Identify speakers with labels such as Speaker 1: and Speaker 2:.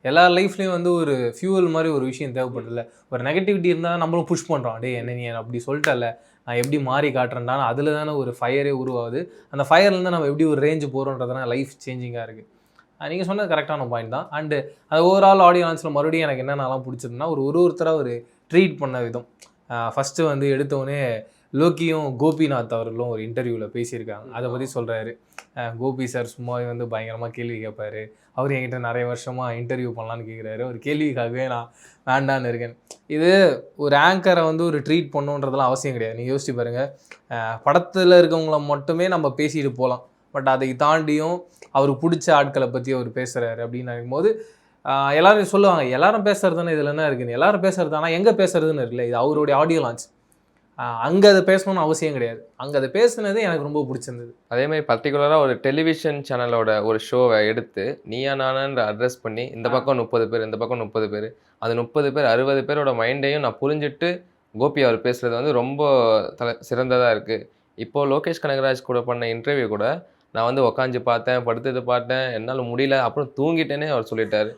Speaker 1: எல்லா லைஃப்லேயும் வந்து ஒரு ஃபியூவல் மாதிரி ஒரு விஷயம் தேவைப்படுதில்ல. ஒரு நெகட்டிவிட்டி இருந்தால் நம்மளும் புஷ் பண்ணுறோம். டே என்ன நீ அப்படி சொல்லிட்டல, நான் எப்படி மாறி காட்டுறேன்டான்னு அதில் தானே ஒரு ஃபயரே உருவாகுது. அந்த ஃபயர்லேருந்து நம்ம எப்படி ஒரு ரேஞ்சு போகிறோன்றதுனா லைஃப் சேஞ்சிங்காக இருக்குது. நீங்கள் சொன்னது கரெக்டான பாயிண்ட் தான். அண்டு அது ஓவரால் ஆடியன்ஸில் மறுபடியும் எனக்கு என்னென்னலாம் பிடிச்சதுன்னா ஒருத்தராக ஒரு ட்ரீட் பண்ண விதம். ஃபஸ்ட்டு வந்து எடுத்தோடனே லோக்கியும் கோபிநாத் அவர்களும் ஒரு இன்டர்வியூவில் பேசியிருக்காங்க. அதை பற்றி சொல்கிறாரு. கோபி சார் சும்மாவே வந்து பயங்கரமாக கேள்வி கேட்பார். அவர் என்கிட்ட நிறைய வருஷமாக இன்டர்வியூ பண்ணலான்னு கேட்குறாரு. ஒரு கேள்விக்காகவே நான் வேண்டான்னு இருக்கேன். இது ஒரு ஆங்கரை வந்து ஒரு ட்ரீட் பண்ணுன்றதெல்லாம் அவசியம் கிடையாது. நீங்கள் யோசிச்சு பாருங்கள், படத்தில் இருக்கவங்கள மட்டுமே நம்ம பேசிட்டு போகலாம். பட் அதை தாண்டியும் அவருக்கு பிடிச்ச ஆட்களை பற்றி அவர் பேசுகிறாரு அப்படின்னு நினைக்கும்போது எல்லாரும் சொல்லுவாங்க, எல்லாரும் பேசுறதுன்னு இதில் என்ன இருக்குன்னு. எல்லாரும் பேசுறது ஆனால் எங்கே பேசுறதுன்னு இருக்குல்ல, இது அவருடைய ஆடியோ லான்ச். அங்கே அதை பேசணும்னு அவசியம் கிடையாது. அங்கே அதை பேசுனது எனக்கு ரொம்ப பிடிச்சிருந்தது.
Speaker 2: அதே மாதிரி பர்டிகுலராக ஒரு டெலிவிஷன் சேனலோட ஒரு ஷோவை எடுத்து நீயா நானான்ற அட்ரஸ் பண்ணி இந்த பக்கம் 30 பேர், இந்த பக்கம் 30 பேர், அந்த 30 பேர் 60 பேரோட மைண்டையும் நான் புரிஞ்சுட்டு கோபி அவர் பேசுகிறது வந்து ரொம்ப சிறந்ததாக இருக்குது. இப்போது லோகேஷ் கனகராஜ் கூட பண்ண இன்டர்வியூ கூட நான் வந்து உக்காந்து பார்த்தேன், படுத்தது பார்த்தேன், என்னால் முடியல, அப்புறம் தூங்கிட்டேனே அவர் சொல்லிட்டார்.